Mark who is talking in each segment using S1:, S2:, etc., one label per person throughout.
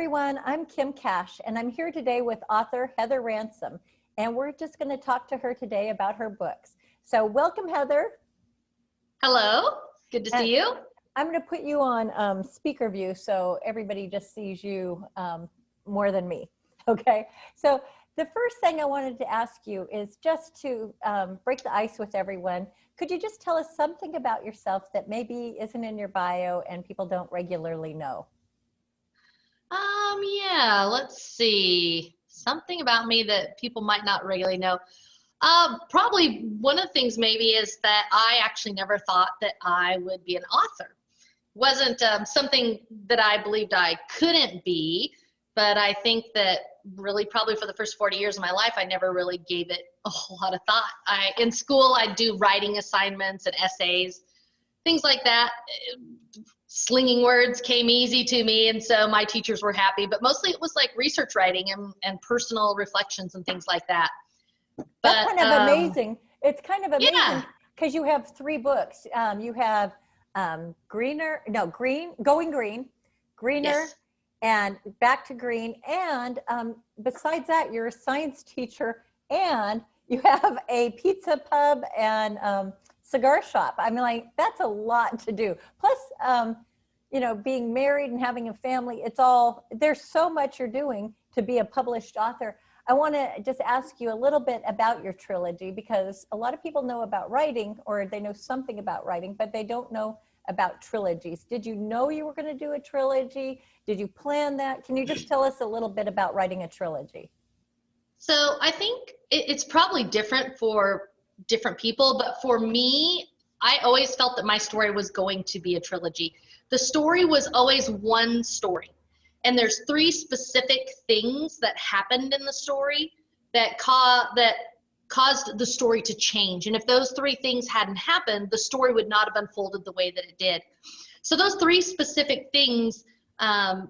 S1: everyone, I'm Kim Cash, and I'm here today with author Heather Ransom, and we're just going to talk to her today about her books. So welcome, Heather.
S2: Hello, good to see you.
S1: I'm going to put you on speaker view so everybody just sees you more than me, okay? So the first thing I wanted to ask you is just to break the ice with everyone. Could you just tell us something about yourself that maybe isn't in your bio and people don't regularly know?
S2: Yeah, let's see. Something about me that people might not regularly know. Probably one of the things maybe is that I actually never thought that I would be an author. Wasn't something that I believed I couldn't be, but I think that really probably for the first 40 years of my life, I never really gave it a whole lot of thought. In school, I'd do writing assignments and essays, things like that. Slinging words came easy to me, and so my teachers were happy, but mostly it was like research writing and personal reflections and things like that.
S1: That's kind of amazing. It's kind of amazing because you have 3 books. You have Going Green, Greener,
S2: yes.
S1: and Back to Green. And besides that, you're a science teacher and you have a pizza pub and cigar shop. I mean, like, that's a lot to do. Plus, you know, being married and having a family, there's so much you're doing to be a published author. I want to just ask you a little bit about your trilogy, because a lot of people know about writing, or they know something about writing, but they don't know about trilogies. Did you know you were going to do a trilogy? Did you plan that? Can you just tell us a little bit about writing a trilogy?
S2: So I think it's probably different for different people, but for me, I always felt that my story was going to be a trilogy. The story was always one story, and there's 3 specific things that happened in the story that caused the story to change. And if those 3 things hadn't happened, the story would not have unfolded the way that it did. So those 3 specific things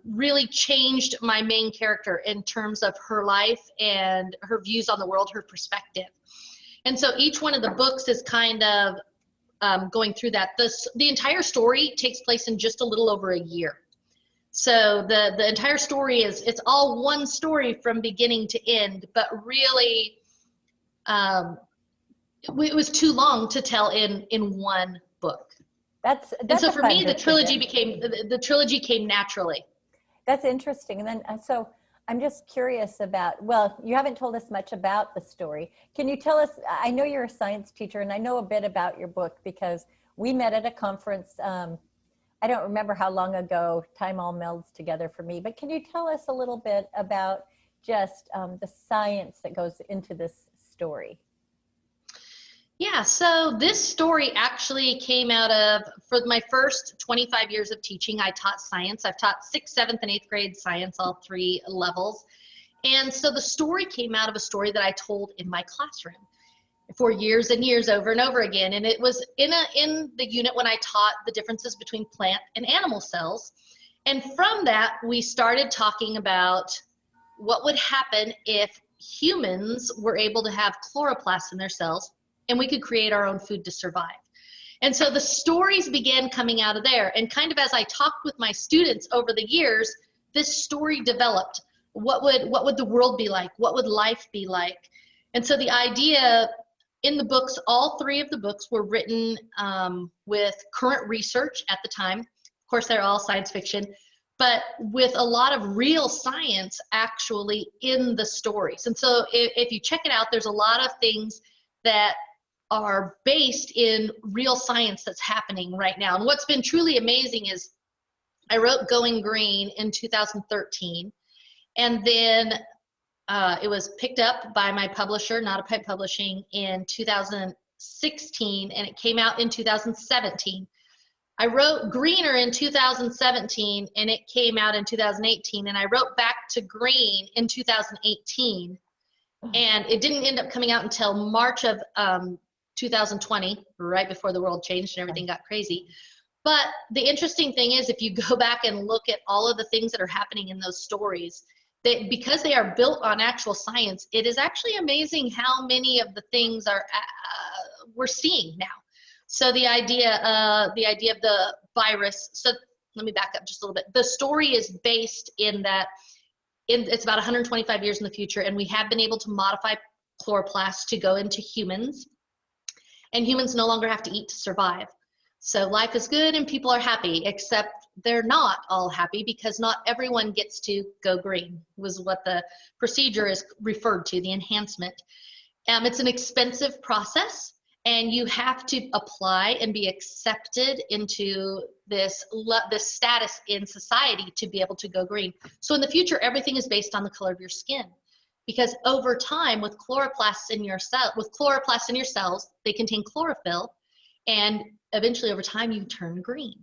S2: really changed my main character in terms of her life and her views on the world, her perspective. And so each one of the books is kind of going through that. The entire story takes place in just a little over a year. So the entire story it's all one story from beginning to end, but really it was too long to tell in one book.
S1: That's
S2: and so for me, the trilogy came naturally.
S1: That's interesting. And then so I'm just curious about, well, you haven't told us much about the story. Can you tell us, I know you're a science teacher and I know a bit about your book because we met at a conference. I don't remember how long ago. Time all melds together for me, but can you tell us a little bit about just the science that goes into this story?
S2: Yeah, so this story actually came out of, for my first 25 years of teaching, I taught science. I've taught 6th, 7th, and 8th grade science, all 3 levels. And so the story came out of a story that I told in my classroom for years and years over and over again. And it was in the unit when I taught the differences between plant and animal cells. And from that, we started talking about what would happen if humans were able to have chloroplasts in their cells and we could create our own food to survive. And so the stories began coming out of there. And kind of as I talked with my students over the years, this story developed. What would the world be like? What would life be like? And so the idea in the books, all 3 of the books were written with current research at the time. Of course, they're all science fiction, but with a lot of real science actually in the stories. And so if you check it out, there's a lot of things that are based in real science that's happening right now. And what's been truly amazing is I wrote Going Green in 2013, and then it was picked up by my publisher, Not a Pipe Publishing, in 2016, and it came out in 2017. I wrote Greener in 2017, and it came out in 2018, and I wrote Back to Green in 2018, and it didn't end up coming out until March of 2020, right before the world changed and everything got crazy. But the interesting thing is, if you go back and look at all of the things that are happening in those stories, because they are built on actual science, it is actually amazing how many of the things we're seeing now. So the idea of the virus. So let me back up just a little bit. The story is based in that it's about 125 years in the future, and we have been able to modify chloroplasts to go into humans, and humans no longer have to eat to survive. So life is good and people are happy, except they're not all happy because not everyone gets to go green, was what the procedure is referred to, the enhancement. It's an expensive process, and you have to apply and be accepted into this status in society to be able to go green. So in the future, everything is based on the color of your skin, because over time, with chloroplasts in your cells, they contain chlorophyll, and eventually over time you turn green.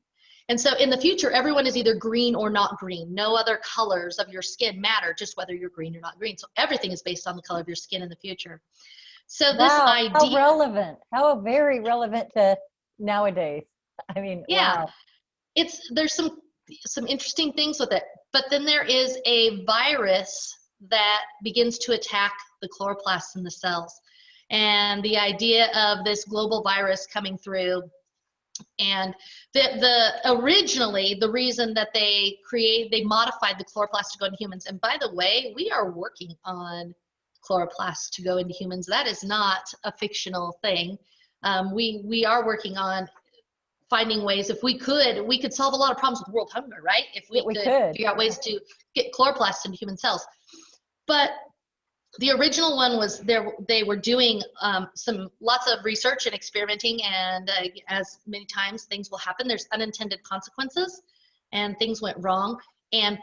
S2: And so in the future, everyone is either green or not green. No other colors of your skin matter, just whether you're green or not green. So everything is based on the color of your skin in the future. So this idea,
S1: how relevant, how very relevant to nowadays. I mean,
S2: yeah,
S1: wow.
S2: there's some interesting things with it. But then there is a virus that begins to attack the chloroplasts in the cells. And the idea of this global virus coming through, and originally the reason that they modified the chloroplast to go into humans. And by the way, we are working on chloroplasts to go into humans. That is not a fictional thing. We are working on finding ways. If we could solve a lot of problems with world hunger, right? If we could figure out ways to get chloroplasts into human cells. But the original one was they were doing lots of research and experimenting, and as many times things will happen, there's unintended consequences, and things went wrong. And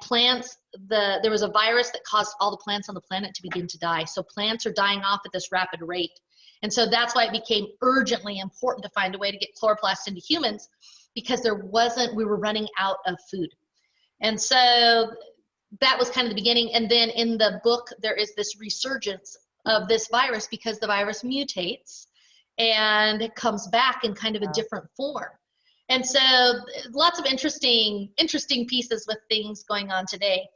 S2: there was a virus that caused all the plants on the planet to begin to die. So plants are dying off at this rapid rate. And so that's why it became urgently important to find a way to get chloroplasts into humans, because we were running out of food. And so that was kind of the beginning. And then in the book, there is this resurgence of this virus because the virus mutates and it comes back in kind of a different form. And so lots of interesting pieces with things going on today.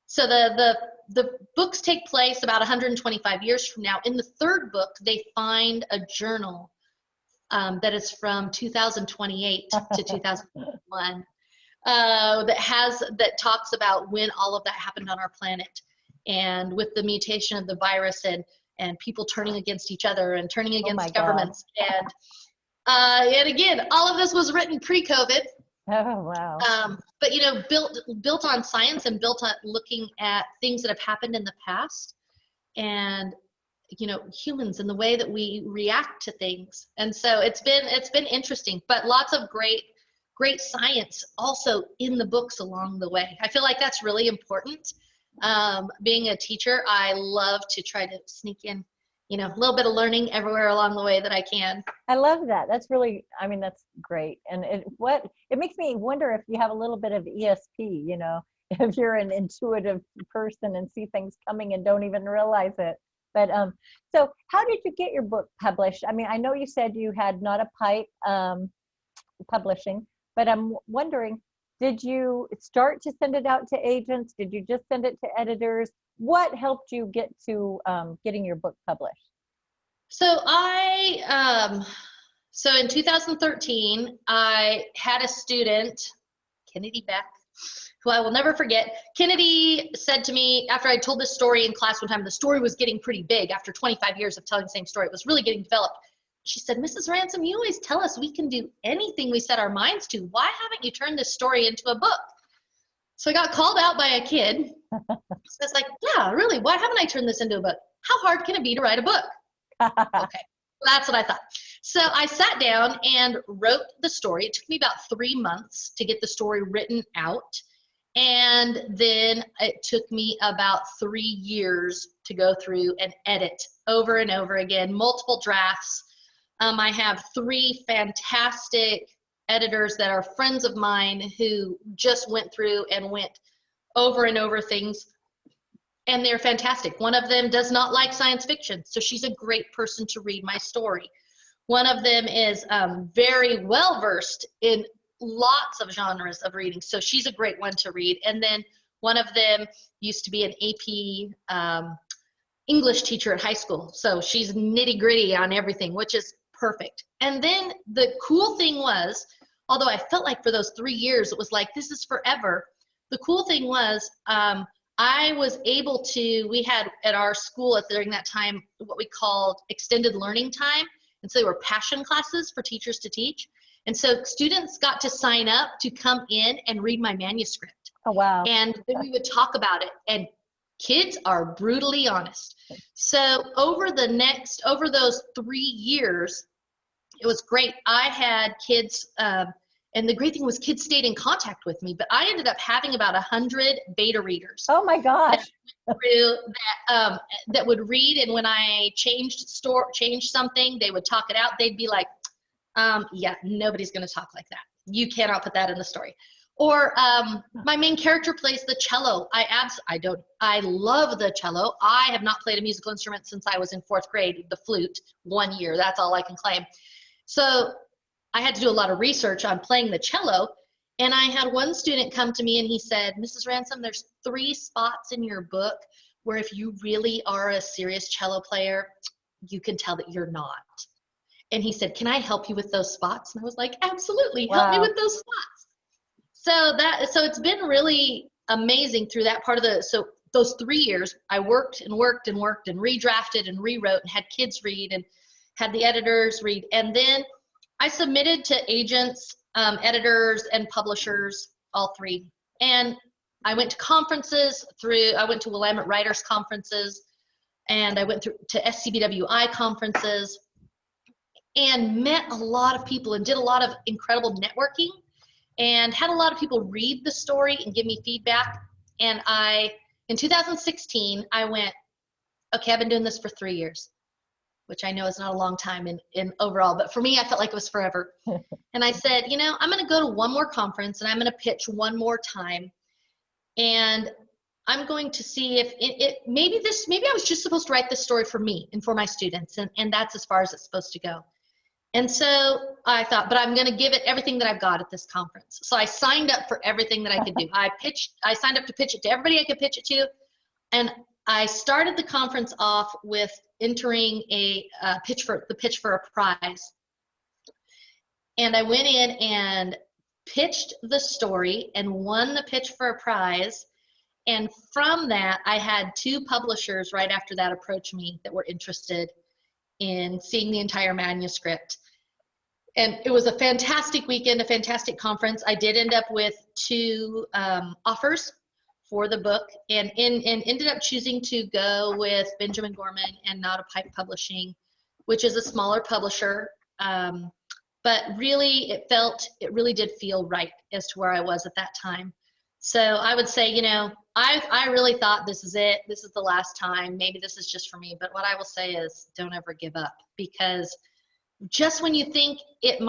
S2: So the books take place about 125 years from now. In the third book, they find a journal that is from 2028 to 2001. That talks about when all of that happened on our planet, and with the mutation of the virus and people turning against each other and turning against governments. And again, all of this was written pre-COVID.
S1: Oh, wow.
S2: But built on science and built on looking at things that have happened in the past, and humans and the way that we react to things. And so it's been interesting, but lots of great science also in the books along the way. I feel like that's really important. Being a teacher, I love to try to sneak in, a little bit of learning everywhere along the way that I can.
S1: I love that. That's really, that's great. And it makes me wonder if you have a little bit of ESP, if you're an intuitive person and see things coming and don't even realize it. But so how did you get your book published? I know you said you had Not a Pipe publishing, but I'm wondering, did you start to send it out to agents? Did you just send it to editors? What helped you get to getting your book published?
S2: So so in 2013, I had a student, Kennedy Beck, who I will never forget. Kennedy said to me, after I told this story in class one time, the story was getting pretty big after 25 years of telling the same story. It was really getting developed. She said, "Mrs. Ransom, you always tell us we can do anything we set our minds to. Why haven't you turned this story into a book?" So I got called out by a kid. So it's like, yeah, really, why haven't I turned this into a book? How hard can it be to write a book? Okay, that's what I thought. So I sat down and wrote the story. It took me about 3 months to get the story written out. And then it took me about 3 years to go through and edit over and over again, multiple drafts. I have 3 fantastic editors that are friends of mine who just went through and went over and over things, and they're fantastic. One of them does not like science fiction, so she's a great person to read my story. One of them is very well versed in lots of genres of reading, so she's a great one to read. And then one of them used to be an AP English teacher at high school, so she's nitty gritty on everything, which is perfect. And then the cool thing was, although I felt like for those 3 years, it was like, this is forever. The cool thing was, I was able to, we had at our school during that time what we called extended learning time. And so they were passion classes for teachers to teach. And so students got to sign up to come in and read my manuscript.
S1: Oh, wow.
S2: And then we would talk about it. And kids are brutally honest. So over those 3 years, it was great. I had kids, and the great thing was kids stayed in contact with me, but I ended up having about 100 beta readers.
S1: Oh my gosh.
S2: That would read, and when I changed something, they would talk it out. They'd be like, yeah, nobody's going to talk like that. You cannot put that in the story. Or my main character plays the cello. I love the cello. I have not played a musical instrument since I was in 4th grade, the flute, 1 year. That's all I can claim. So I had to do a lot of research on playing the cello. And I had one student come to me and he said, Mrs. Ransom, there's 3 spots in your book where if you really are a serious cello player, you can tell that you're not. And he said, can I help you with those spots? And I was like, absolutely, help me with those spots. So it's been really amazing through that part of those 3 years. I worked and worked and worked and redrafted and rewrote and had kids read and had the editors read. And then I submitted to agents, editors, and publishers, all 3. And I went to conferences I went to Willamette Writers conferences, and I went to SCBWI conferences and met a lot of people and did a lot of incredible networking and had a lot of people read the story and give me feedback. And in 2016, I went, okay, I've been doing this for 3 years, which I know is not a long time in overall, but for me, I felt like it was forever. And I said, I'm going to go to one more conference and I'm going to pitch one more time. And I'm going to see if maybe I was just supposed to write this story for me and for my students. And that's as far as it's supposed to go. And so I thought, but I'm going to give it everything that I've got at this conference. So I signed up for everything that I could do. I signed up to pitch it to everybody I could pitch it to. And I started the conference off with entering a pitch for a prize. And I went in and pitched the story and won the pitch for a prize. And from that, I had 2 publishers right after that approach me that were interested in seeing the entire manuscript. And it was a fantastic weekend, a fantastic conference. I did end up with 2 offers for the book and ended up choosing to go with Benjamin Gorman and Not a Pipe Publishing, which is a smaller publisher. But really, it really did feel right as to where I was at that time. So I would say, I really thought this is it. This is the last time. Maybe this is just for me. But what I will say is don't ever give up, because just when you think you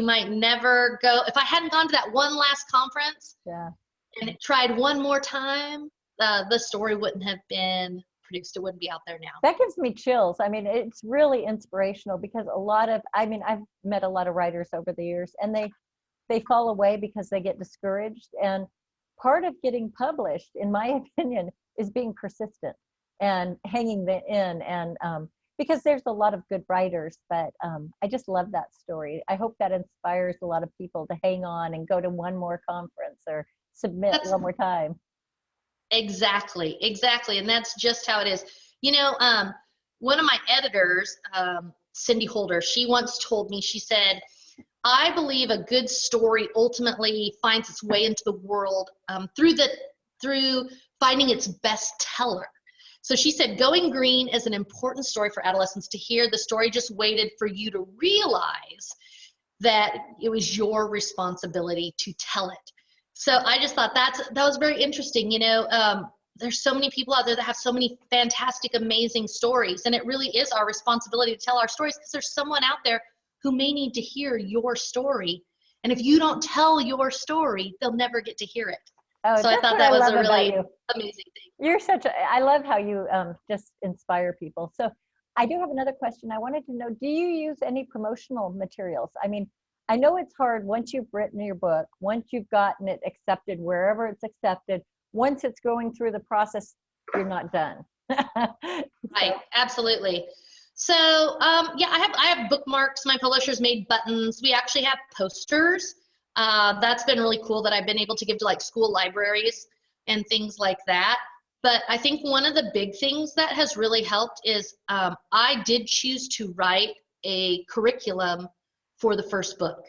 S2: might never go. If I hadn't gone to that one last conference and tried one more time, the story wouldn't have been produced. It wouldn't be out there now.
S1: That gives me chills. I mean, it's really inspirational because I've met a lot of writers over the years, and they fall away because they get discouraged. And part of getting published, in my opinion, is being persistent and hanging in. And because there's a lot of good writers, but I just love that story. I hope that inspires a lot of people to hang on and go to one more conference or submit one more time.
S2: Exactly. And that's just how it is. One of my editors, Cindy Holder, she once told me, she said, I believe a good story ultimately finds its way into the world through finding its best teller. So she said, Going Green is an important story for adolescents to hear. The story just waited for you to realize that it was your responsibility to tell it. So I just thought that was very interesting. There's so many people out there that have so many fantastic, amazing stories, and it really is our responsibility to tell our stories, because there's someone out there who may need to hear your story. And if you don't tell your story, they'll never get to hear it.
S1: Oh,
S2: so I thought that was a really amazing thing.
S1: I love how you just inspire people. So I do have another question. I wanted to know, do you use any promotional materials? I mean, I know it's hard once you've written your book, once you've gotten it accepted, wherever it's accepted, once it's going through the process, you're not done.
S2: Right, absolutely. So I have bookmarks. My publisher's made buttons. We actually have posters. That's been really cool that I've been able to give to like school libraries and things like that. But I think one of the big things that has really helped is I did choose to write a curriculum for the first book.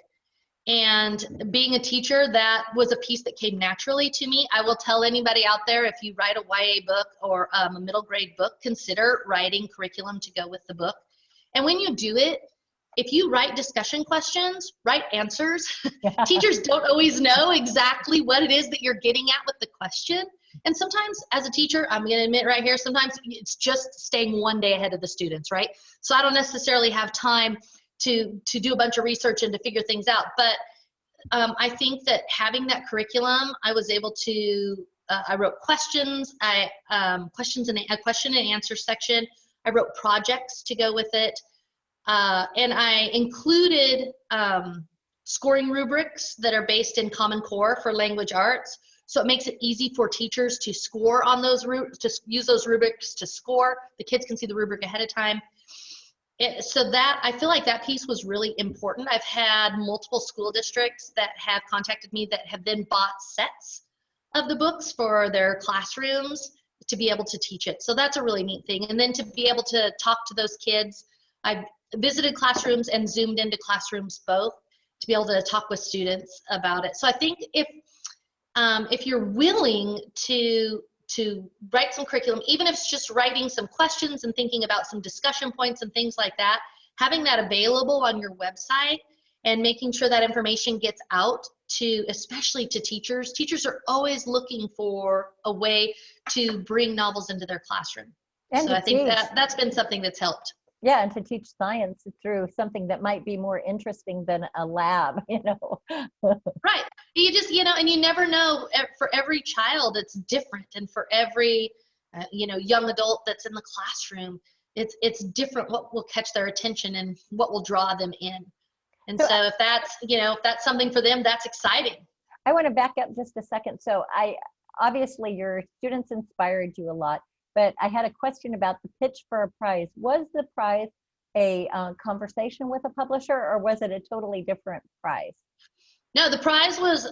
S2: And being a teacher, that was a piece that came naturally to me. I will tell anybody out there, if you write a YA book or a middle grade book, consider writing curriculum to go with the book. And when you do it, if you write discussion questions, write answers.
S1: Yeah.
S2: Teachers don't always know exactly what it is that you're getting at with the question. And sometimes as a teacher, I'm going to admit right here, sometimes it's just staying one day ahead of the students, right? So I don't necessarily have time to do a bunch of research and to figure things out. But I think that having that curriculum, I was able to, I wrote questions, questions in a question and answer section. I wrote projects to go with it. And I included scoring rubrics that are based in Common Core for language arts. So it makes it easy for teachers to score on those, to use those rubrics to score. The kids can see the rubric ahead of time. So that, I feel like that piece was really important. I've had multiple school districts that have contacted me that have then bought sets of the books for their classrooms to be able to teach it. So that's a really neat thing. And then to be able to talk to those kids, I've visited classrooms and zoomed into classrooms both to be able to talk with students about it. So I think if you're willing to write some curriculum, even if it's just writing some questions and thinking about some discussion points and things like that, having that available on your website and making sure that information gets out to, especially to teachers. Teachers are always looking for a way to bring novels into their classroom.
S1: And
S2: so I think that's been something that's helped.
S1: Yeah, and to teach science through something that might be more interesting than a lab, you know.
S2: Right. You just, you know, and you never know, for every child it's different, and for every you know, young adult that's in the classroom, it's different what will catch their attention and what will draw them in. And so if that's, you know, if that's something for them, that's exciting.
S1: I want to back up just a second. So obviously your students inspired you a lot, but I had a question about the pitch for a prize. Was the prize a conversation with a publisher, or was it a totally different prize?
S2: No, the prize was $50.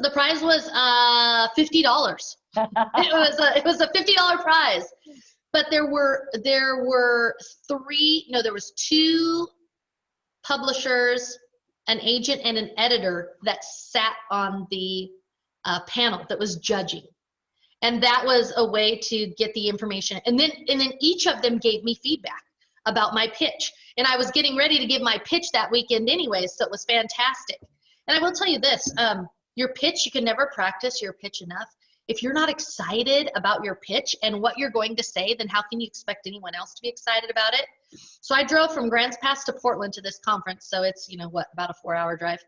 S2: It was a $50 prize. But there were two publishers, an agent, and an editor that sat on the panel that was judging. And that was a way to get the information. And then each of them gave me feedback about my pitch. And I was getting ready to give my pitch that weekend anyway, so it was fantastic. And I will tell you this, your pitch, you can never practice your pitch enough. If you're not excited about your pitch and what you're going to say, then how can you expect anyone else to be excited about it? So I drove from Grants Pass to Portland to this conference. So it's, you know, what, about a 4-hour drive,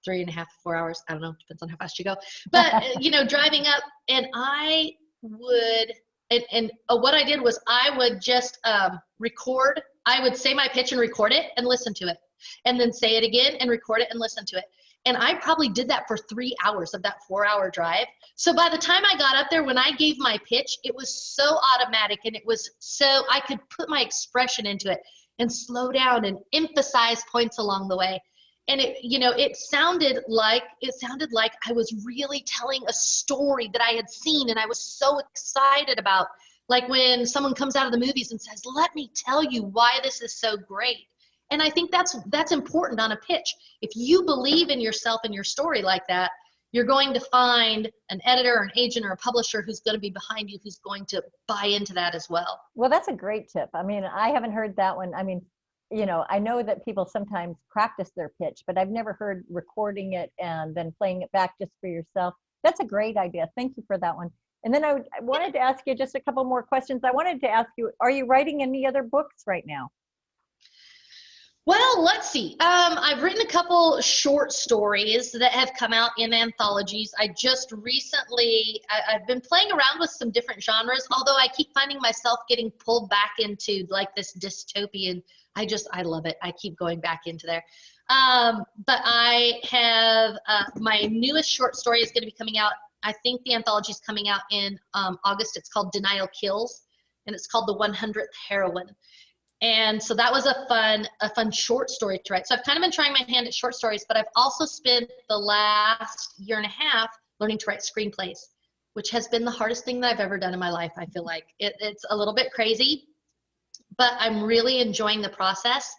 S2: 3.5, 4 hours. I don't know, depends on how fast you go. But, you know, driving up, and I would, what I did was I would just record. I would say my pitch and record it and listen to it, and then say it again and record it and listen to it. And I probably did that for 3 hours of that 4-hour drive. So by the time I got up there, when I gave my pitch, it was so automatic, and it was so, I could put my expression into it and slow down and emphasize points along the way. And it, you know, it sounded like I was really telling a story that I had seen, and I was so excited about, like when someone comes out of the movies and says, "Let me tell you why this is so great." And I think that's important on a pitch. If you believe in yourself and your story like that, you're going to find an editor or an agent or a publisher who's going to be behind you, who's going to buy into that as well.
S1: Well, that's a great tip. I mean, I haven't heard that one. I mean, you know, I know that people sometimes practice their pitch, but I've never heard recording it and then playing it back just for yourself. That's a great idea. Thank you for that one. And then I wanted to ask you just a couple more questions. I wanted to ask you, are you writing any other books right now?
S2: Well, let's see. I've written a couple short stories that have come out in anthologies. I just recently, I've been playing around with some different genres, although I keep finding myself getting pulled back into like this dystopian. I love it. I keep going back into there. But I have, my newest short story is going to be coming out. I think the anthology is coming out in August. It's called Denial Kills, and it's called The 100th Heroine. And so that was a fun short story to write. So I've kind of been trying my hand at short stories, but I've also spent the last year and a half learning to write screenplays, which has been the hardest thing that I've ever done in my life. I feel like it's a little bit crazy, but I'm really enjoying the process.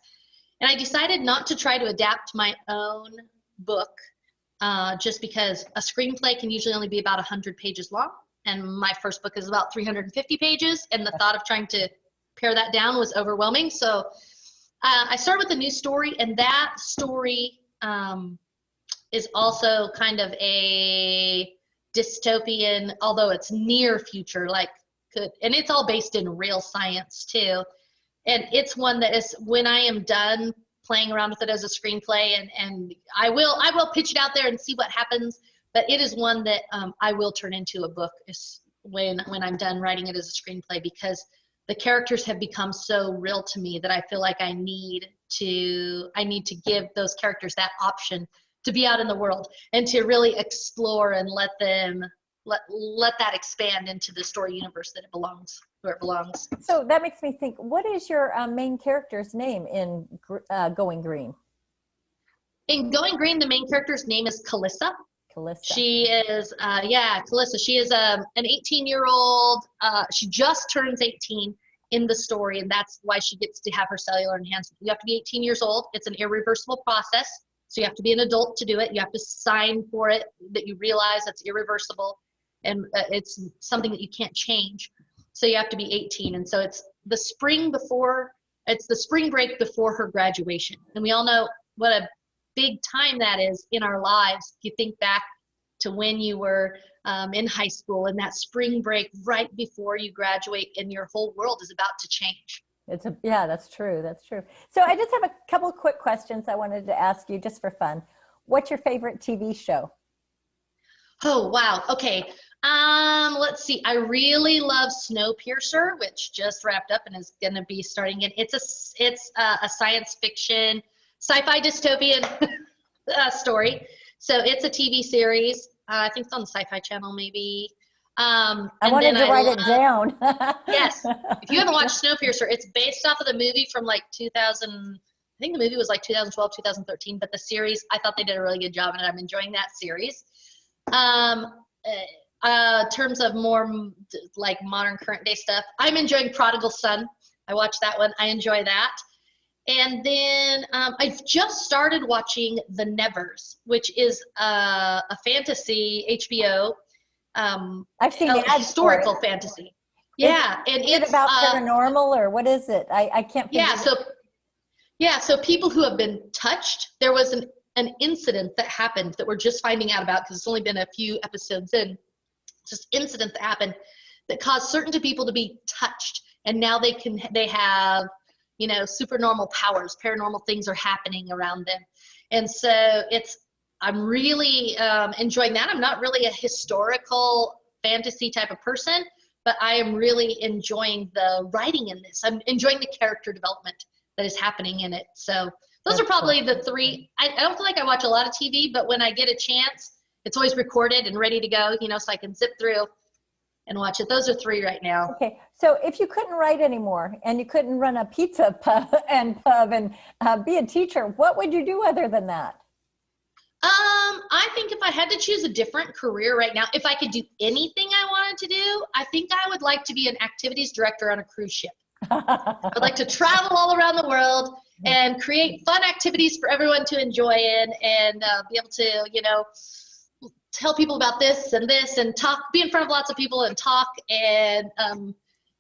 S2: And I decided not to try to adapt my own book, just because a screenplay can usually only be about 100 pages long. And my first book is about 350 pages. And the thought of trying to pare that down was overwhelming. So I started with a new story, and that story is also kind of a dystopian, although it's near future, and it's all based in real science too. And it's one that is, when I am done playing around with it as a screenplay, and I will pitch it out there and see what happens, but it is one that I will turn into a book when I'm done writing it as a screenplay, because the characters have become so real to me that I feel like I need to give those characters that option to be out in the world and to really explore and let that expand into the story universe that where it belongs.
S1: So that makes me think, what is your main character's name in Going Green?
S2: In Going Green, the main character's name is Calissa.
S1: Calissa.
S2: She is, Calissa. She is an 18-year-old. She just turns 18 in the story, and that's why she gets to have her cellular enhancement. You have to be 18 years old. It's an irreversible process, so you have to be an adult to do it. You have to sign for it that you realize it's irreversible, and it's something that you can't change. So you have to be 18, and so it's the spring break before her graduation. And we all know what a big time that is in our lives. If you think back to when you were in high school, and that spring break right before you graduate, and your whole world is about to change.
S1: Yeah, that's true. That's true. So I just have a couple of quick questions I wanted to ask you just for fun. What's your favorite TV show?
S2: Oh, wow. Okay. Let's see. I really love Snowpiercer, which just wrapped up and is going to be starting again. It's a science fiction, sci-fi dystopian story. So it's a TV series. I think it's on the Sci-Fi Channel, maybe.
S1: I wanted to write it down.
S2: Yes. If you haven't watched Snowpiercer, it's based off of the movie from like 2000. I think the movie was like 2012, 2013, but the series, I thought they did a really good job, and I'm enjoying that series. Terms of more like modern current day stuff, I'm enjoying Prodigal Son. I watched that one. I enjoy that. And then I've just started watching The Nevers, which is a fantasy HBO.
S1: I've seen ads
S2: historical fantasy. Yeah, and it's
S1: about paranormal, or what is it? I can't.
S2: So people who have been touched. There was an incident that happened that we're just finding out about because it's only been a few episodes in. Just incident that happened that caused certain people to be touched, and now they have supernormal powers. Paranormal things are happening around them, and so I'm really enjoying that. I'm not really a historical fantasy type of person, but I am really enjoying the writing in this. I'm enjoying the character development that is happening in it. So those are probably the three. I don't feel like I watch a lot of TV, but when I get a chance, it's always recorded and ready to go, so I can zip through and watch it. Those are three right now.
S1: Okay, so if you couldn't write anymore and you couldn't run a pizza pub and be a teacher, what would you do other than that?
S2: I think if I had to choose a different career right now, if I could do anything I wanted to do, I think I would like to be an activities director on a cruise ship. I'd like to travel all around the world and create fun activities for everyone to enjoy and be able to, tell people about this and talk, be in front of lots of people and talk and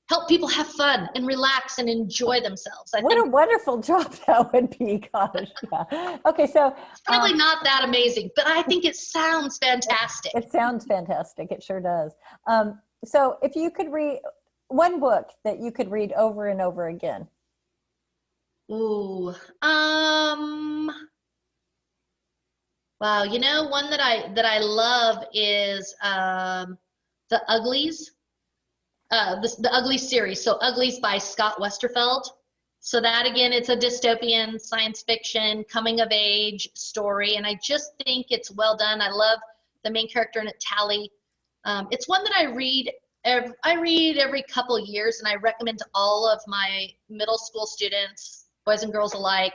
S2: help people have fun and relax and enjoy themselves.
S1: What a wonderful job that would be, gosh. Yeah. Okay, so
S2: it's probably not that amazing, but I think it sounds fantastic.
S1: It sounds fantastic. It sure does. So if you could read one book that you could read over and over again.
S2: Ooh. Wow, one that I love is The Uglies. The Uglies series. So Uglies by Scott Westerfeld. So that, again, it's a dystopian science fiction coming of age story, and I just think it's well done. I love the main character in it, Tally. It's one that I read I read every couple years, and I recommend to all of my middle school students, boys and girls alike.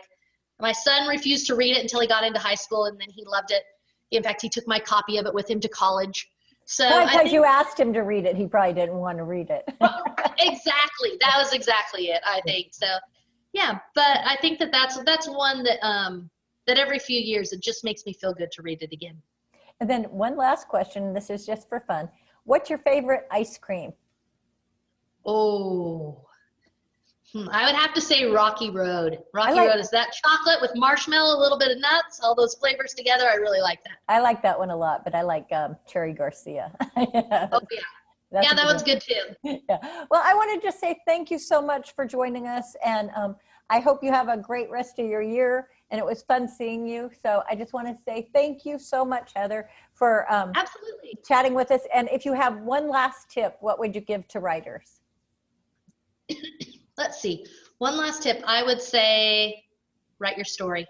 S2: My son refused to read it until he got into high school, and then he loved it. In fact, he took my copy of it with him to college. So
S1: because you asked him to read it, he probably didn't want to read it.
S2: Exactly. That was exactly it, I think. So, yeah, but I think that's one that that every few years it just makes me feel good to read it again.
S1: And then one last question. This is just for fun. What's your favorite ice cream?
S2: Oh, I would have to say Rocky Road. Rocky Road is that chocolate with marshmallow, a little bit of nuts, all those flavors together. I really like that.
S1: I like that one a lot, but I like Cherry Garcia.
S2: Yeah. Oh, yeah. Yeah, that one's good too.
S1: Yeah. Well, I want to just say thank you so much for joining us. And I hope you have a great rest of your year. And it was fun seeing you. So I just want to say thank you so much, Heather, for
S2: absolutely
S1: chatting with us. And if you have one last tip, what would you give to writers?
S2: Let's see. One last tip. I would say write your story.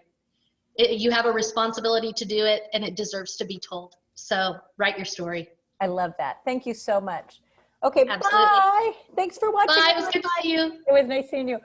S2: You have a responsibility to do it, and it deserves to be told. So write your story.
S1: I love that. Thank you so much. Okay,
S2: absolutely.
S1: bye. Thanks for watching.
S2: Bye. It was good to see you.
S1: It was nice seeing you.